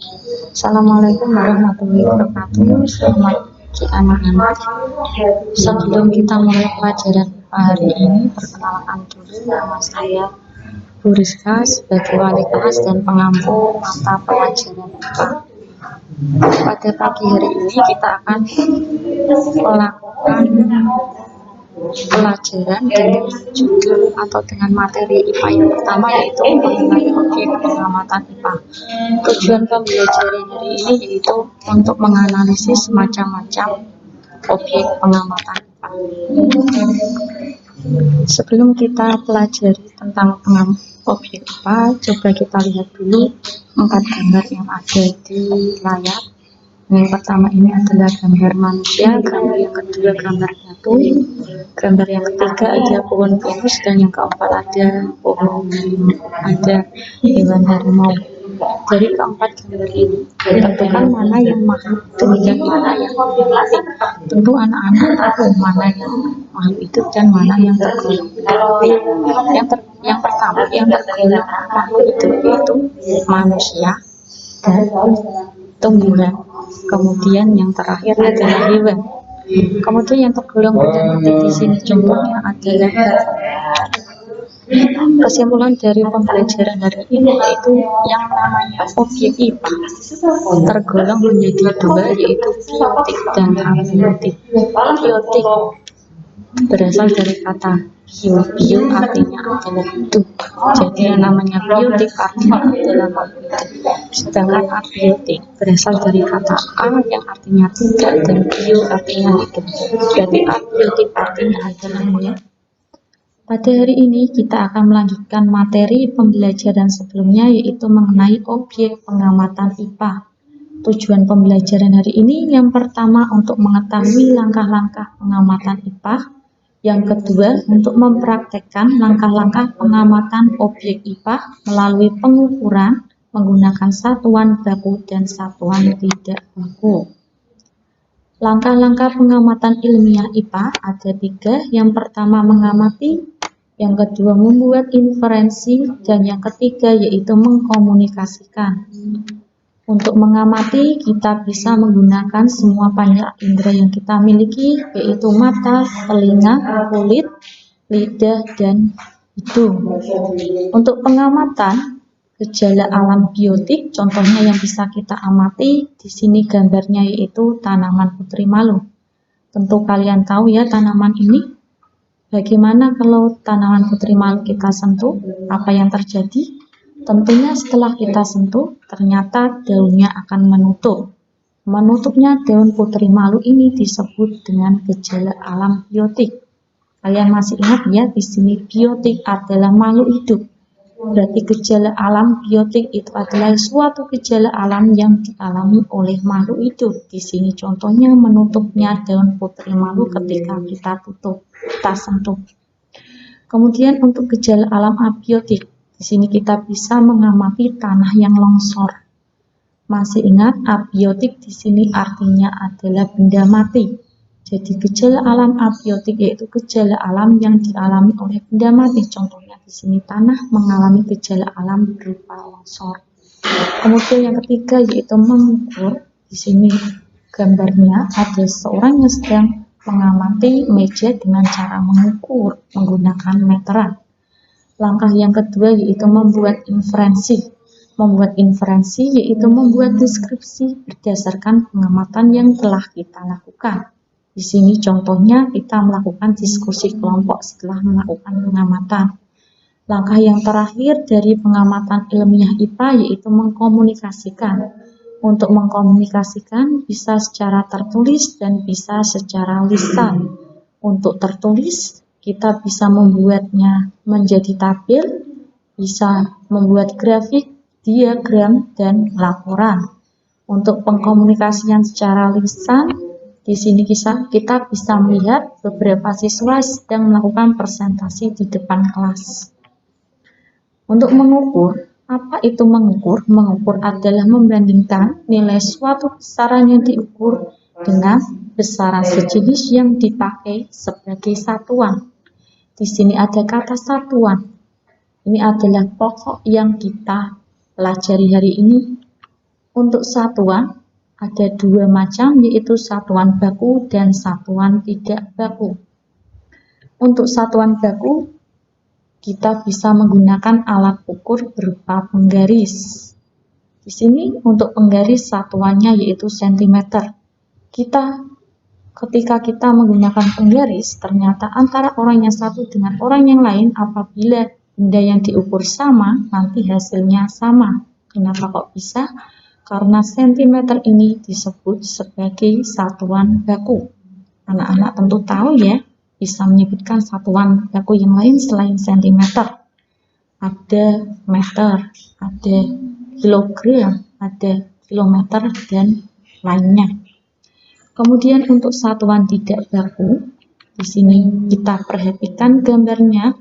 Assalamualaikum warahmatullahi wabarakatuh. Selamat pagi anak-anak. Sebelum kita mulai pelajaran hari ini, perkenalkan dulu nama saya Bu Rizka sebagai wali kelas dan pengampu mata pelajaran IPA. Pada pagi hari ini kita akan melakukan pelajaran dengan judul atau dengan materi IPA yang pertama, yaitu mengenai objek pengamatan IPA. Tujuan pembelajaran hari ini yaitu untuk menganalisis macam-macam objek pengamatan IPA. Sebelum kita pelajari tentang objek IPA, coba kita lihat dulu 4 gambar yang ada di layar. Yang pertama ini adalah gambar manusia, gambar yang kedua gambar batu, gambar yang ketiga ada pohon pinus, dan yang keempat ada pohon harimau, ada hewan harimau. Dari keempat gambar ini tentukan mana yang makhluk demikian mana yang mati. Tentu anak-anak tahu mana yang makhluk hidup dan mana yang tergolong mati. Yang pertama yang tergolong makhluk hidup yaitu manusia dan tumbuhan. Kemudian yang terakhir adalah hewan. Kemudian yang tergolong benda mati di sini contohnya adalah batu. Kesimpulan dari pembelajaran hari ini yaitu yang namanya objek IPA tergolong menjadi dua, yaitu biotik dan abiotik. Biotik berasal dari kata bio artinya adalah hidup, jadi yang namanya biotik artinya adalah makhluk hidup. Sedangkan abiotik berasal dari kata a yang artinya tidak dan bio artinya hidup, berarti abiotik artinya adalah monyet. Pada hari ini kita akan melanjutkan materi pembelajaran sebelumnya, yaitu mengenai objek pengamatan IPA. Tujuan pembelajaran hari ini yang pertama untuk mengetahui langkah-langkah pengamatan IPA, yang kedua untuk mempraktekkan langkah-langkah pengamatan objek IPA melalui pengukuran menggunakan satuan baku dan satuan tidak baku. Langkah-langkah pengamatan ilmiah IPA ada 3. Yang pertama mengamati, yang kedua membuat inferensi, dan yang ketiga yaitu mengkomunikasikan. Untuk mengamati kita bisa menggunakan semua panca indera yang kita miliki, yaitu mata, telinga, kulit, lidah, dan hidung. Untuk pengamatan gejala alam biotik, contohnya yang bisa kita amati di sini gambarnya yaitu tanaman putri malu. Tentu kalian tahu ya tanaman ini. Bagaimana kalau tanaman putri malu kita sentuh? Apa yang terjadi? Tentunya setelah kita sentuh, ternyata daunnya akan menutup. Menutupnya daun putri malu ini disebut dengan gejala alam biotik. Kalian masih ingat ya, di sini biotik adalah makhluk hidup. Berarti gejala alam biotik itu adalah suatu gejala alam yang dialami oleh makhluk hidup. Di sini contohnya menutupnya daun putri malu ketika kita sentuh. Kemudian untuk gejala alam abiotik, di sini kita bisa mengamati tanah yang longsor. Masih ingat abiotik di sini artinya adalah benda mati. Jadi gejala alam abiotik yaitu gejala alam yang dialami oleh benda mati. Contohnya di sini tanah mengalami gejala alam berupa longsor. Kemudian yang ketiga yaitu mengukur. Di sini gambarnya ada seorang yang sedang mengamati meja dengan cara mengukur menggunakan meteran. Langkah yang kedua yaitu membuat inferensi. Membuat inferensi yaitu membuat deskripsi berdasarkan pengamatan yang telah kita lakukan. Di sini contohnya kita melakukan diskusi kelompok setelah melakukan pengamatan. Langkah yang terakhir dari pengamatan ilmiah IPA yaitu mengkomunikasikan. Untuk mengkomunikasikan bisa secara tertulis dan bisa secara lisan. Untuk tertulis kita bisa membuatnya menjadi tabel, bisa membuat grafik, diagram, dan laporan. Untuk pengkomunikasian secara lisan, di sini kita bisa melihat beberapa siswa sedang melakukan presentasi di depan kelas. Untuk mengukur, apa itu mengukur? Mengukur adalah membandingkan nilai suatu besaran yang diukur dengan besaran sejenis yang dipakai sebagai satuan. Di sini ada kata satuan. Ini adalah pokok yang kita pelajari hari ini. Untuk satuan ada dua macam, yaitu satuan baku dan satuan tidak baku. Untuk satuan baku, kita bisa menggunakan alat ukur berupa penggaris. Di sini untuk penggaris satuannya yaitu sentimeter. Ketika kita menggunakan penggaris, ternyata antara orang yang satu dengan orang yang lain, apabila benda yang diukur sama, nanti hasilnya sama. Kenapa kok bisa? Karena sentimeter ini disebut sebagai satuan baku. Anak-anak tentu tahu ya, bisa menyebutkan satuan baku yang lain selain sentimeter. Ada meter, ada kilogram, ada kilometer, dan lainnya. Kemudian untuk satuan tidak baku, di sini kita perhatikan gambarnya,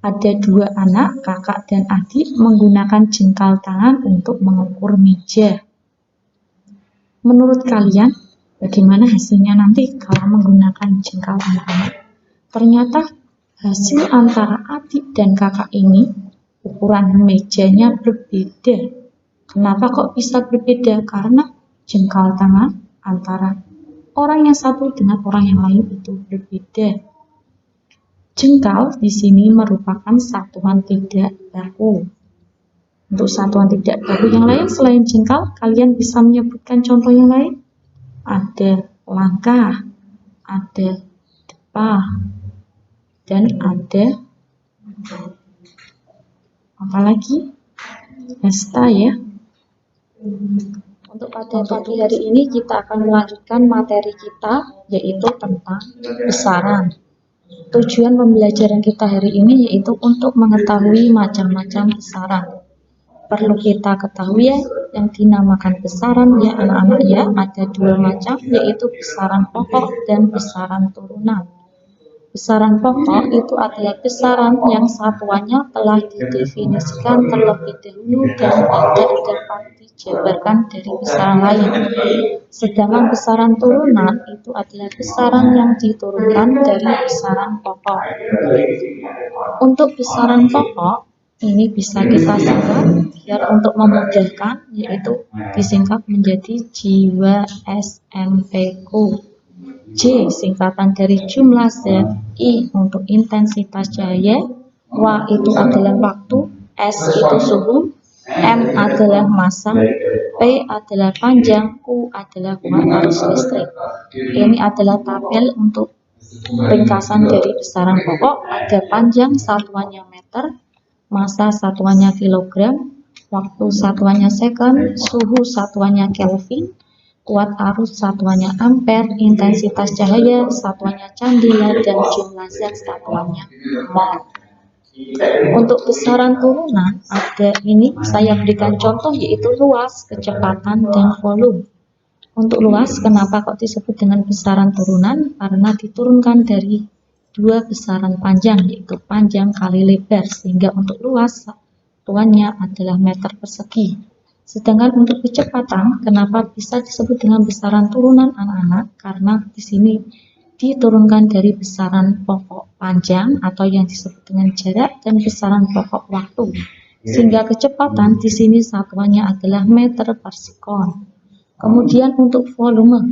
ada dua anak, kakak dan adik, menggunakan jengkal tangan untuk mengukur meja. Menurut kalian, bagaimana hasilnya nanti kalau menggunakan jengkal anak-anak? Ternyata hasil antara adik dan kakak ini, ukuran mejanya berbeda. Kenapa kok bisa berbeda? Karena jengkal tangan antara orang yang satu dengan orang yang lain itu berbeda. Jengkal di sini merupakan satuan tidak baku. Untuk satuan tidak baku yang lain selain jengkal, kalian bisa menyebutkan contoh yang lain? Ada langkah, ada depa, dan ada apa lagi? Hasta ya. Untuk pada pagi hari ini kita akan melanjutkan materi kita, yaitu tentang besaran. Tujuan pembelajaran kita hari ini yaitu untuk mengetahui macam-macam besaran. Perlu kita ketahui ya, yang dinamakan besaran ya anak-anak ya, ada dua macam, yaitu besaran pokok dan besaran turunan. Besaran pokok itu adalah besaran yang satuannya telah didefinisikan terlebih dahulu dan tidak dapat dijabarkan dari besaran lain. Sedangkan besaran turunan itu adalah besaran yang diturunkan dari besaran pokok. Untuk besaran pokok ini bisa kita singkat biar untuk memudahkan, yaitu disingkat menjadi jiwa SMPQ. J singkatan dari jumlah zat, I untuk intensitas cahaya, W itu adalah waktu, S itu suhu, M adalah massa, P adalah panjang, Q adalah kuat arus listrik. Ini adalah tabel untuk ringkasan dari besaran pokok. Ada panjang satuannya meter, massa satuannya kilogram, waktu satuannya second, suhu satuannya Kelvin, kuat arus satuannya ampere, intensitas cahaya satuannya candela, dan jumlah zat satuannya mol. Untuk besaran turunan ada ini, saya berikan contoh yaitu luas, kecepatan, dan volume. Untuk luas, kenapa kok disebut dengan besaran turunan? Karena diturunkan dari dua besaran panjang, yaitu panjang kali lebar, sehingga untuk luas satuannya adalah meter persegi. Sedangkan untuk kecepatan, kenapa bisa disebut dengan besaran turunan anak-anak? Karena di sini diturunkan dari besaran pokok panjang atau yang disebut dengan jarak dan besaran pokok waktu. Sehingga kecepatan di sini satuannya adalah meter per sekon. Kemudian untuk volume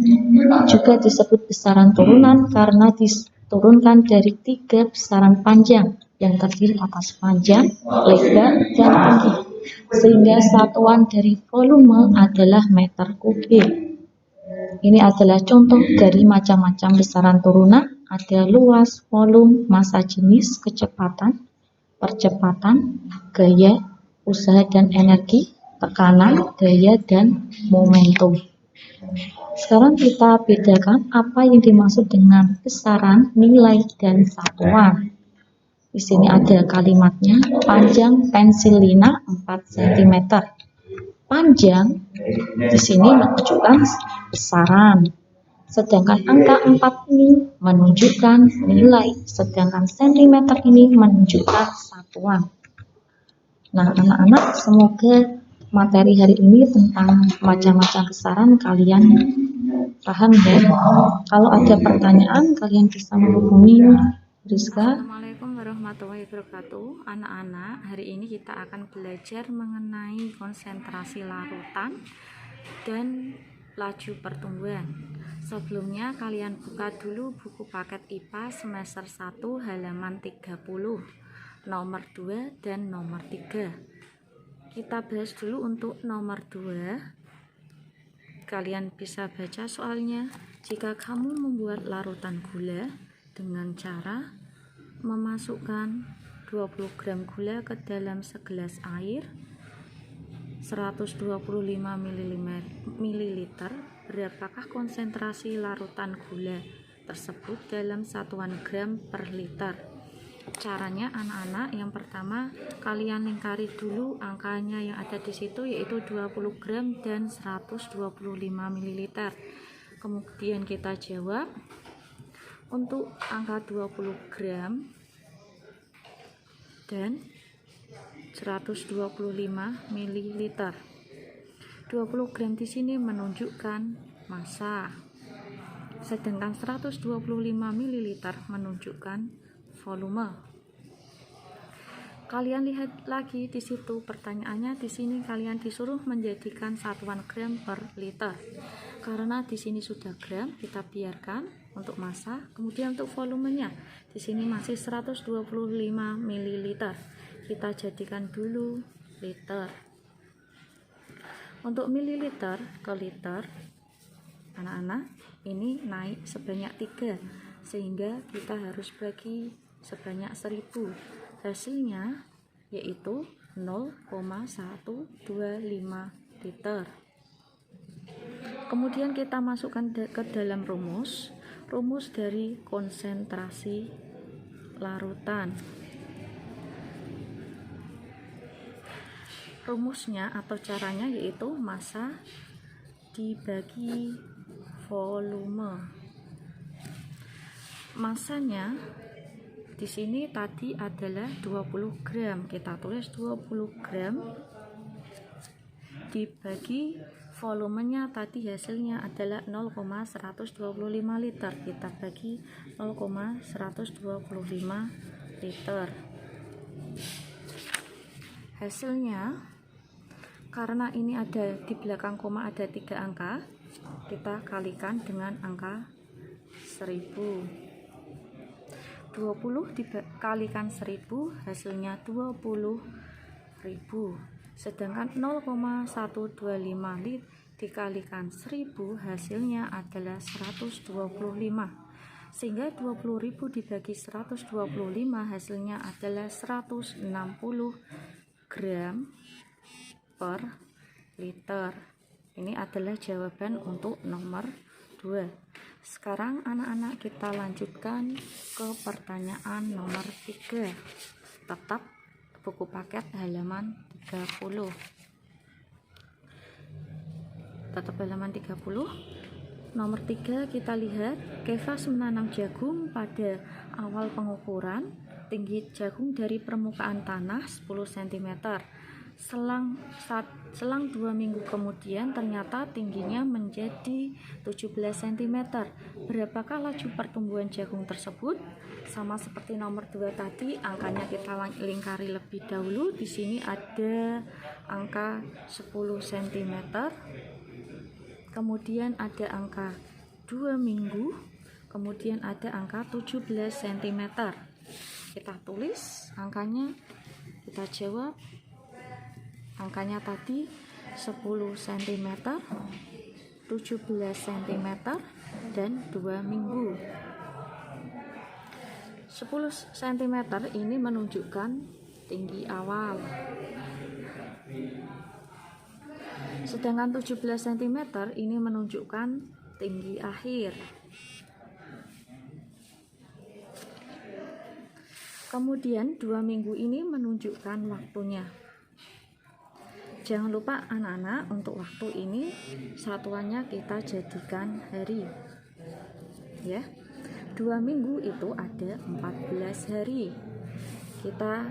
juga disebut besaran turunan karena diturunkan dari tiga besaran panjang yang terdiri atas panjang, lebar, dan tinggi. Sehingga satuan dari volume adalah meter kubik. Ini adalah contoh dari macam-macam besaran turunan. Ada luas, volume, massa jenis, kecepatan, percepatan, gaya, usaha dan energi, tekanan, daya, dan momentum. Sekarang kita bedakan apa yang dimaksud dengan besaran, nilai, dan satuan. Di sini ada kalimatnya, panjang pensil lina 4 cm. Panjang di sini menunjukkan besaran, sedangkan angka 4 ini menunjukkan nilai, sedangkan cm ini menunjukkan satuan. Nah, anak-anak, semoga materi hari ini tentang macam-macam besaran kalian paham ya. Kalau ada pertanyaan, kalian bisa menghubungi Rizka. Assalamualaikum warahmatullahi wabarakatuh. Anak-anak, hari ini kita akan belajar mengenai konsentrasi larutan dan laju pertumbuhan. Sebelumnya kalian buka dulu buku paket IPA semester 1 halaman 30, nomor 2 dan nomor 3. Kita bahas dulu untuk nomor 2. Kalian bisa baca soalnya. Jika kamu membuat larutan gula dengan cara memasukkan 20 gram gula ke dalam segelas air 125 ml, berapakah konsentrasi larutan gula tersebut dalam satuan gram per liter? Caranya anak-anak, yang pertama kalian lingkari dulu angkanya yang ada di situ, yaitu 20 gram dan 125 ml. Kemudian kita jawab untuk angka 20 gram dan 125 ml. 20 gram di sini menunjukkan massa, sedangkan 125 ml menunjukkan volume. Kalian lihat lagi di situ pertanyaannya, di sini kalian disuruh menjadikan satuan gram per liter. Karena di sini sudah gram, kita biarkan untuk massa. Kemudian untuk volumenya, di sini masih 125 ml. Kita jadikan dulu liter. Untuk mililiter ke liter, anak-anak, ini naik sebanyak 3, sehingga kita harus bagi sebanyak 1000. Hasilnya yaitu 0,125 liter. Kemudian kita masukkan ke dalam rumus dari konsentrasi larutan. Rumusnya atau caranya yaitu massa dibagi volume. Massanya di sini tadi adalah 20 gram. Kita tulis 20 gram dibagi volumenya tadi hasilnya adalah 0,125 liter. Kita bagi 0,125 liter. Hasilnya, karena ini ada di belakang koma ada 3 angka, kita kalikan dengan angka 1000. 20 dikalikan 1000 hasilnya 20.000. Sedangkan 0,125 dikalikan 1000 hasilnya adalah 125. Sehingga 20.000 dibagi 125 hasilnya adalah 160 gram per liter. Ini adalah jawaban untuk nomor 2. Sekarang anak-anak kita lanjutkan ke pertanyaan nomor 3. Tetap buku paket halaman 30. Tetap halaman 30. Nomor 3 kita lihat, Kevas menanam jagung pada awal pengukuran tinggi jagung dari permukaan tanah 10 cm. Selang 2 minggu kemudian ternyata tingginya menjadi 17 cm. Berapakah laju pertumbuhan jagung tersebut? Sama seperti nomor 2 tadi, angkanya kita lingkari lebih dahulu. Di sini ada angka 10 cm. Kemudian ada angka 2 minggu. Kemudian ada angka 17 cm. Kita tulis angkanya, kita jawab. Angkanya tadi 10 cm, 17 cm, dan 2 minggu. 10 cm ini menunjukkan tinggi awal. Sedangkan 17 cm ini menunjukkan tinggi akhir. Kemudian 2 minggu ini menunjukkan waktunya. Jangan lupa anak-anak, untuk waktu ini satuannya kita jadikan hari. Ya. 2 minggu itu ada 14 hari. Kita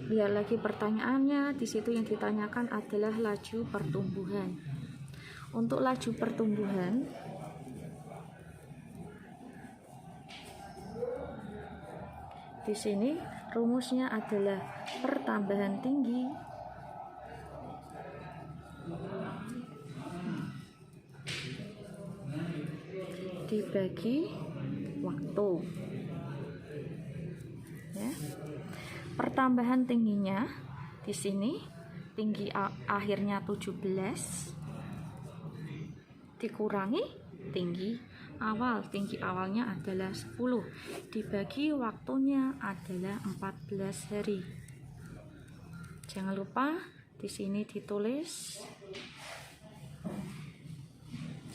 lihat lagi pertanyaannya. Di situ yang ditanyakan adalah laju pertumbuhan. Untuk laju pertumbuhan, di sini rumusnya adalah pertambahan tinggi dibagi waktu ya. Pertambahan tingginya di sini tinggi akhirnya 17 dikurangi tinggi awal. Tinggi awalnya adalah 10 dibagi waktunya adalah 14 hari. Jangan lupa di sini ditulis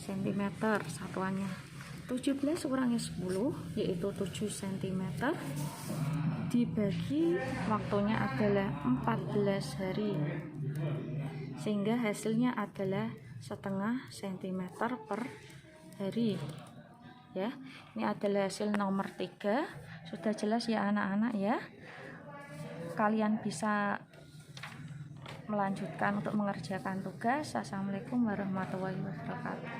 cm satuannya. 17 kurangi 10 yaitu 7 cm dibagi waktunya adalah 14 hari, sehingga hasilnya adalah setengah cm per hari ya. Ini adalah hasil nomor 3. Sudah jelas ya anak-anak ya. Kalian bisa melanjutkan untuk mengerjakan tugas. Assalamualaikum warahmatullahi wabarakatuh.